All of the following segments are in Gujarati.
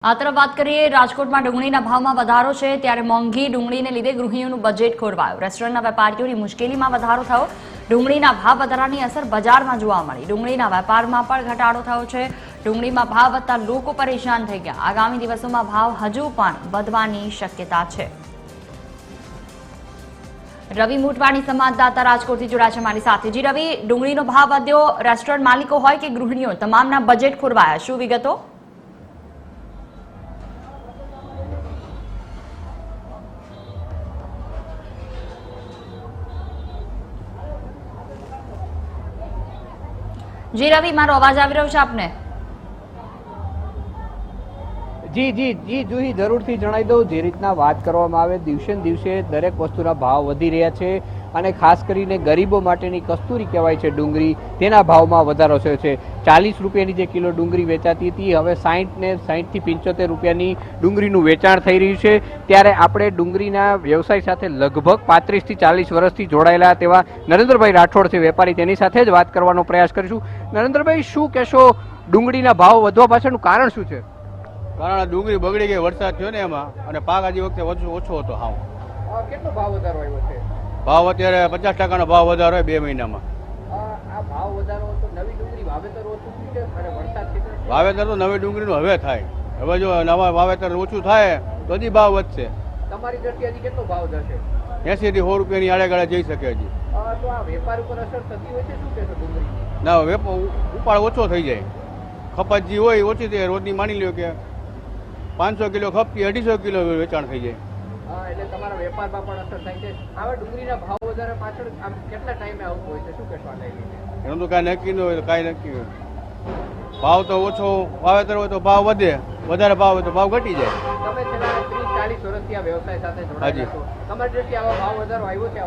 આ તરફ વાત કરીએ રાજકોટમાં ડુંગળીના ભાવમાં વધારો છે ત્યારે મોંઘી ડુંગળીને લીધે ગૃહિણીઓનું બજેટ ખોરવાયું। રેસ્ટોરન્ટના વેપારીઓની મુશ્કેલીમાં વધારો થયો। ડુંગળીના ભાવ વધારાની અસર બજારમાં જોવા મળી। ડુંગળીના વેપારમાં પણ ઘટાડો થયો છે। ડુંગળીમાં ભાવ વધતા લોકો પરેશાન થઈ ગયા। આગામી દિવસોમાં ભાવ હજુ પણ વધવાની શક્યતા છે। રવિ મોટવાણી સંવાદદાતા રાજકોટથી જોડાયા છે મારી સાથે। જી રવિ, ડુંગળીનો ભાવ વધ્યો, રેસ્ટોરન્ટ માલિકો હોય કે ગૃહિણીઓ તમામના બજેટ ખોરવાયા, શું વિગતો? જી રવિ, મારો અવાજ આવી રહ્યો છે આપને? જી જુહી, જરૂરથી જણાવી દઉં, જે રીતના વાત કરવામાં આવે દિવસે ને દિવસે દરેક વસ્તુના ભાવ વધી રહ્યા છે અને ખાસ કરીને ગરીબો માટેની કસ્તુરી કહેવાય છે ડુંગળી, તેના ભાવમાં વધારો થયો છે। 40 રૂપિયાની જે કિલો ડુંગળી વેચાતી હતી હવે 60 થી 75 રૂપિયાની ડુંગળીનું વેચાણ થઈ રહ્યું છે। ત્યારે આપણે ડુંગળીના વ્યવસાય સાથે લગભગ 35 થી 40 વર્ષથી જોડાયેલા તેવા નરેન્દ્રભાઈ રાઠોડ છે વેપારી, તેની સાથે જ વાત કરવાનો પ્રયાસ કરીશું। નરેન્દ્રભાઈ, શું કહેશો, ડુંગળીના ભાવ વધવા પાછળનું કારણ શું છે? કારણ ડુંગળી બગડી ગઈ, વરસાદ થયો ને એમાં, અને પાક આજે વખતે ઓછો હતો। હાવ કેટલો ભાવ વધારો આવ્યો છે? ભાવ અત્યારે 50% ભાવ વધારો 2 મહિનામાં। આ ભાવ વધારો તો નવી ડુંગળી વાવેતર ઓછું થયું છે અને વરસાદ વાવેતર તો નવી ડુંગળીનું હવે થાય। હવે જો નવા વાવેતર ઓછું થાય તો હજી ભાવ વધશે। તમારી દ્રષ્ટિએ હજી કેટલો ભાવ જશે? 80 થી 100 રૂપિયાની આડેગાળે જઈ શકે હજી। તો આ વેપાર ઉપર અસર થતી હોય છે, શું કહેશો ડુંગળી? ના, ઉપાડ ઓછો થઈ જાય, ખપત જે હોય ઓછી થઈ, રોજની માની લ્યો કે 500 કિલો ખપતી 250 કિલો વેચાણ થઈ જાય। એટલે તમારા વેપારમાં પણ અસર થાય છે। આવા ડુંગળીના ભાવ વધારે પાછળ કેટલા ટાઈમે આવતું હોય છે, શું કહેશો આને લઈને? એનું તો કાંઈ નક્કી ન હોય, કાંઈ નક્કી હોય। ભાવ તો ઓછો વાવેતર હોય તો ભાવ વધે, વધારે ભાવ હોય તો ભાવ ઘટી જાય। તમે છેલ્લા 30-40 વર્ષથી આ વ્યવસાય સાથે જોડાયેલા છો, તમારી દ્રષ્ટિએ આવો ભાવ વધારો આવ્યો છે?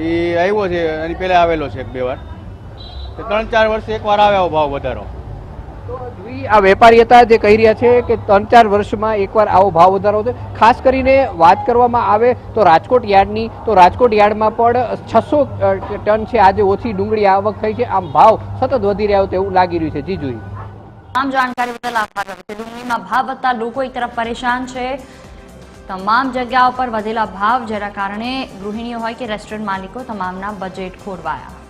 એ આવ્યો છે, એની પહેલા આવેલો છે 1-2 વાર, 3-4 વર્ષે એકવાર આવે આવો ભાવ વધારો। તો આ વેપારી હતા જે કહી રહ્યા છે કે 3-4 વર્ષમાં એકવાર આવો ભાવ વધારો છે। ખાસ કરીને વાત કરવામાં આવે તો રાજકોટ યાર્ડની, તો રાજકોટ યાર્ડમાં પણ 600 ટન છે આજે ઓછી ડુંગળી આવક થઈ છે। આમ ભાવ સતત વધી રહ્યા તેવું લાગી રહ્યું છે। જી જોઈ, તમામ જાણકારી બદલ આભાર રવિ। ડુંગળીમાં ભાવ વધતા લોકો એક તરફ પરેશાન છે। તમામ જગ્યાઓ પર વધેલા ભાવ જેના કારણે ગૃહિણીઓ હોય કે રેસ્ટોરન્ટ માલિકો તમામના બજેટ ખોરવાયા।